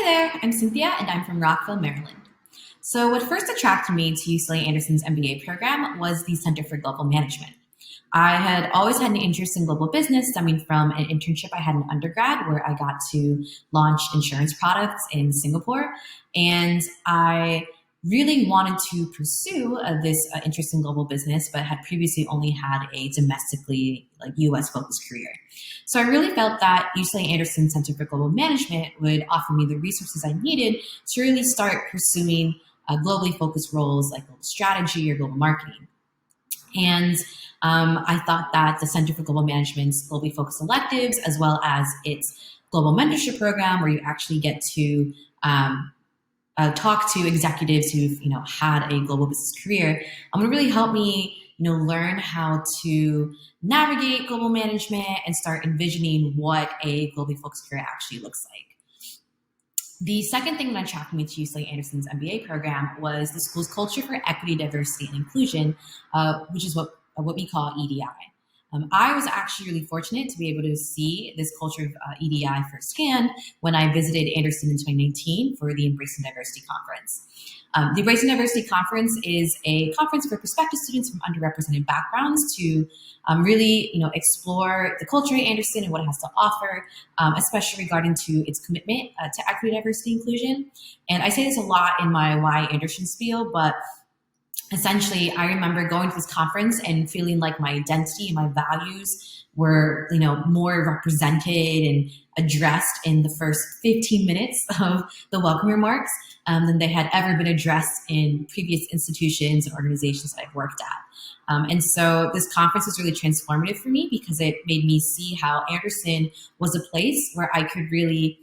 there, I'm Cynthia and I'm from Rockville, Maryland. So what first attracted me to UCLA Anderson's MBA program was the Center for Global Management. I had always had an interest in global business stemming from an internship I had in undergrad where I got to launch insurance products in Singapore. And I really wanted to pursue this interest in global business, but had previously only had a domestically US focused career. So I really felt that UCLA Anderson Center for Global Management would offer me the resources I needed to really start pursuing globally focused roles like global strategy or global marketing. And I thought that the Center for Global Management's globally focused electives, as well as its global mentorship program, where you actually get to talk to executives who've had a global business career, would really help me learn how to navigate global management and start envisioning what a globally focused career actually looks like. The second thing that attracted me to UCLA Anderson's MBA program was the school's culture for equity, diversity, and inclusion, which is what we call EDI. I was actually really fortunate to be able to see this culture of EDI firsthand when I visited Anderson in 2019 for the Embracing Diversity Conference. The Embracing Diversity Conference is a conference for prospective students from underrepresented backgrounds to really explore the culture at Anderson and what it has to offer, especially regarding to its commitment to equity, diversity, inclusion. And I say this a lot in my Why Anderson spiel, but essentially, I remember going to this conference and feeling like my identity and my values were, more represented and addressed in the first 15 minutes of the welcome remarks than they had ever been addressed in previous institutions and organizations that I've worked at. And so this conference was really transformative for me because it made me see how Anderson was a place where I could really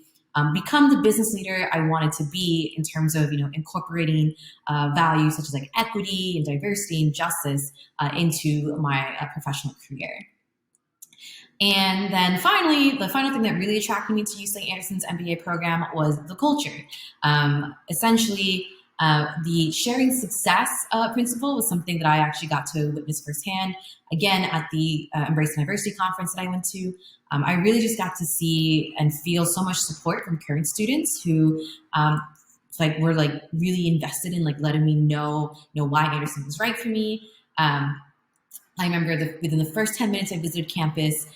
become the business leader I wanted to be in terms of, incorporating values such as equity and diversity and justice into my professional career. And then finally, the final thing that really attracted me to UCLA Anderson's MBA program was the culture. Essentially, the sharing success principle was something that I actually got to witness firsthand. Again, at the Embracing Diversity Conference that I went to, I really just got to see and feel so much support from current students who were really invested in letting me know why Anderson was right for me. I remember within the first 10 minutes I visited campus,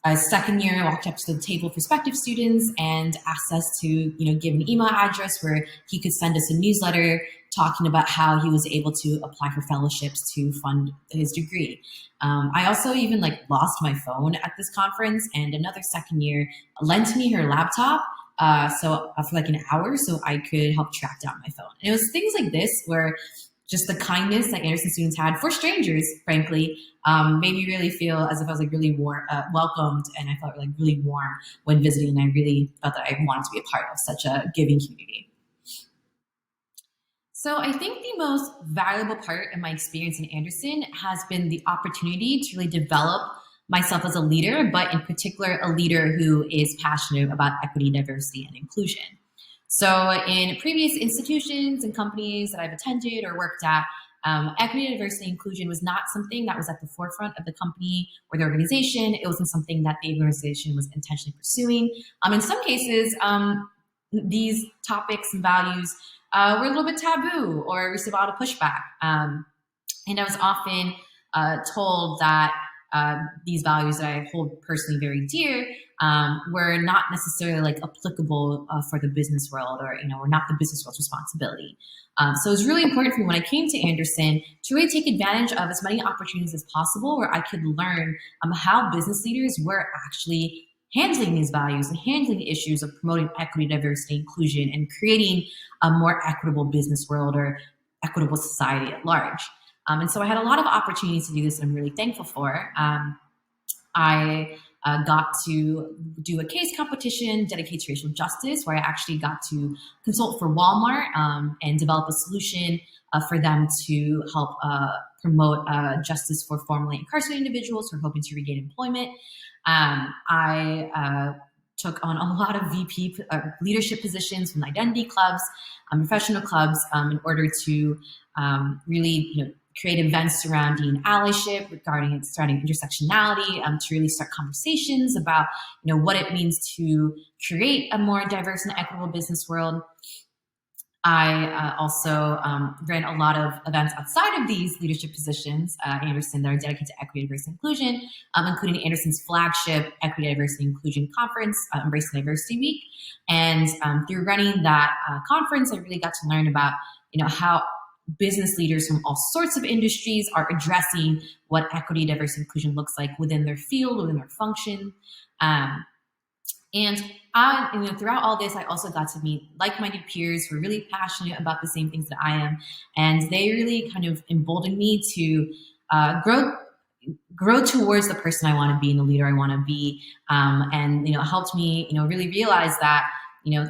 a second year, I walked up to the table of prospective students and asked us to, give an email address where he could send us a newsletter talking about how he was able to apply for fellowships to fund his degree. I also even lost my phone at this conference, and another second year lent me her laptop for an hour so I could help track down my phone. And it was things like this where just the kindness that Anderson students had for strangers, frankly, made me really feel as if I was really welcomed, and I felt really warm when visiting. And I really felt that I wanted to be a part of such a giving community. So I think the most valuable part of my experience in Anderson has been the opportunity to really develop myself as a leader, but in particular, a leader who is passionate about equity, diversity, and inclusion. So in previous institutions and companies that I've attended or worked at, equity, diversity, and inclusion was not something that was at the forefront of the company or the organization. It wasn't something that the organization was intentionally pursuing. In some cases, these topics and values were a little bit taboo or received a lot of pushback. And I was often told that these values that I hold personally very dear were not necessarily applicable for the business world, or were not the business world's responsibility. So it was really important for me when I came to Anderson to really take advantage of as many opportunities as possible where I could learn how business leaders were actually handling these values and handling the issues of promoting equity, diversity, inclusion, and creating a more equitable business world or equitable society at large. And so I had a lot of opportunities to do this, and I'm really thankful for. I got to do a case competition dedicated to racial justice, where I actually got to consult for Walmart and develop a solution for them to help promote justice for formerly incarcerated individuals who are hoping to regain employment. I took on a lot of VP leadership positions from identity clubs, professional clubs, in order to really, create events surrounding allyship, regarding starting intersectionality, to really start conversations about what it means to create a more diverse and equitable business world. I also ran a lot of events outside of these leadership positions at Anderson that are dedicated to equity, diversity, and inclusion, including Anderson's flagship Equity, Diversity, and Inclusion Conference, Embracing Diversity Week. And through running that conference, I really got to learn about how business leaders from all sorts of industries are addressing what equity, diversity, and inclusion looks like within their field, within their function. And throughout all this, I also got to meet like-minded peers who are really passionate about the same things that I am, and they really kind of emboldened me to grow towards the person I want to be and the leader I want to be, and helped me really realize that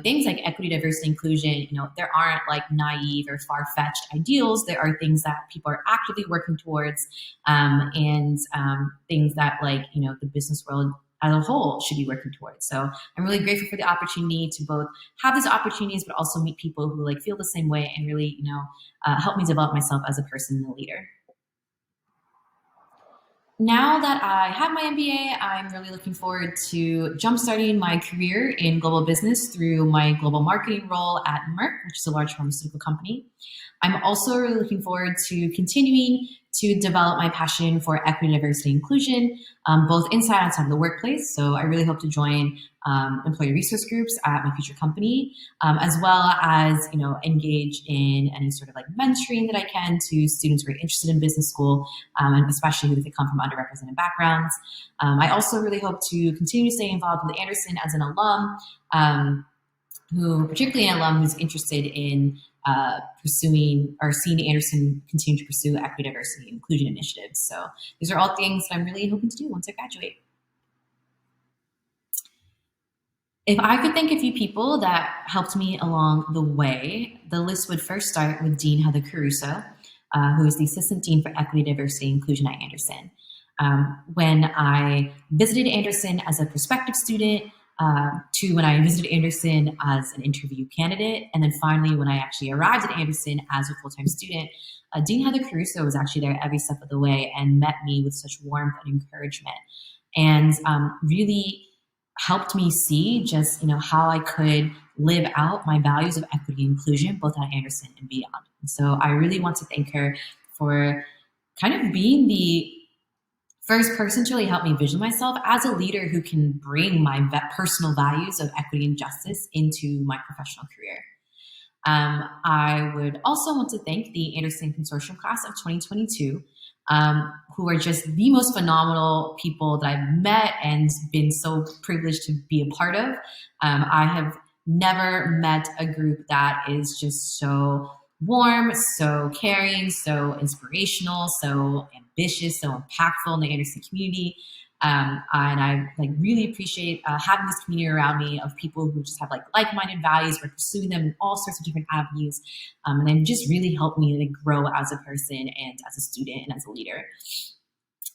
things like equity, diversity, inclusion, there aren't like naive or far-fetched ideals. There are things that people are actively working towards, and things that the business world as a whole should be working towards. So I'm really grateful for the opportunity to both have these opportunities, but also meet people who feel the same way and really, help me develop myself as a person and a leader. Now that I have my MBA, I'm really looking forward to jumpstarting my career in global business through my global marketing role at Merck, which is a large pharmaceutical company. I'm also really looking forward to continuing to develop my passion for equity, diversity, and inclusion, both inside and outside of the workplace. So I really hope to join employee resource groups at my future company, as well as engage in any sort of mentoring that I can to students who are interested in business school, and especially if they come from underrepresented backgrounds. I also really hope to continue to stay involved with Anderson as an alum, particularly an alum who's interested in pursuing or seeing Anderson continue to pursue equity, diversity, and inclusion initiatives. So these are all things that I'm really hoping to do once I graduate. If I could thank a few people that helped me along the way, the list would first start with Dean Heather Caruso, who is the Assistant Dean for Equity, Diversity, and Inclusion at Anderson. When I visited Anderson as a prospective student, to when I visited Anderson as an interview candidate, and then finally when I actually arrived at Anderson as a full-time student, Dean Heather Caruso was actually there every step of the way and met me with such warmth and encouragement, and really helped me see just how I could live out my values of equity and inclusion both at Anderson and beyond. And so I really want to thank her for kind of being the first person to really help me vision myself as a leader who can bring my personal values of equity and justice into my professional career. I would also want to thank the Anderson Consortium class of 2022, who are just the most phenomenal people that I've met and been so privileged to be a part of. I have never met a group that is just so warm, so caring, so inspirational, so ambitious, so impactful in the Anderson community. And I really appreciate having this community around me of people who just have like-minded values. We're pursuing them in all sorts of different avenues. And they've just really helped me grow as a person and as a student and as a leader.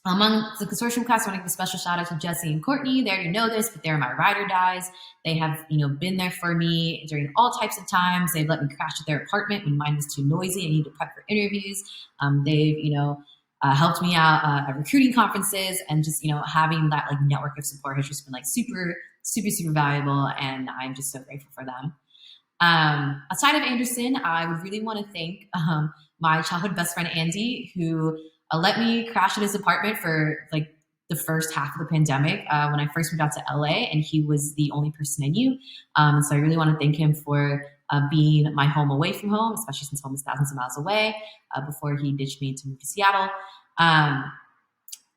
Among the consortium class, I want to give a special shout out to Jesse and Courtney. They already know this, but they're my ride or dies. They have, been there for me during all types of times. They've let me crash at their apartment when mine was too noisy. I needed to prep for interviews. They've, helped me out at recruiting conferences, and just, having that network of support has just been super, super, super valuable. And I'm just so grateful for them. Outside of Anderson, I would really want to thank my childhood best friend, Andy, who let me crash at his apartment for the first half of the pandemic when I first moved out to LA, and he was the only person I knew. So I really want to thank him for being my home away from home, especially since home is thousands of miles away, before he ditched me to move to Seattle.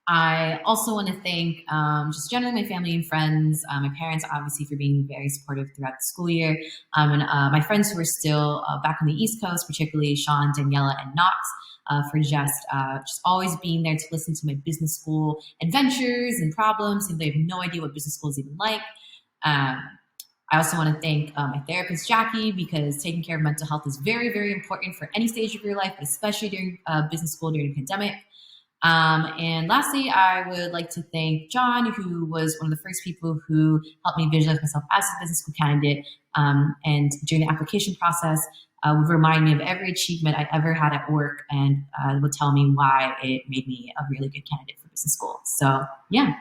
I also want to thank just generally my family and friends, my parents, obviously, for being very supportive throughout the school year, and my friends who are still back on the East Coast, particularly Sean, Daniela, and Knox, for just always being there to listen to my business school adventures and problems, and they have no idea what business school is even like. I also want to thank my therapist, Jackie, because taking care of mental health is very, very important for any stage of your life, but especially during business school during the pandemic. And lastly, I would like to thank John, who was one of the first people who helped me visualize myself as a business school candidate. And during the application process, would remind me of every achievement I ever had at work and would tell me why it made me a really good candidate for business school. So yeah.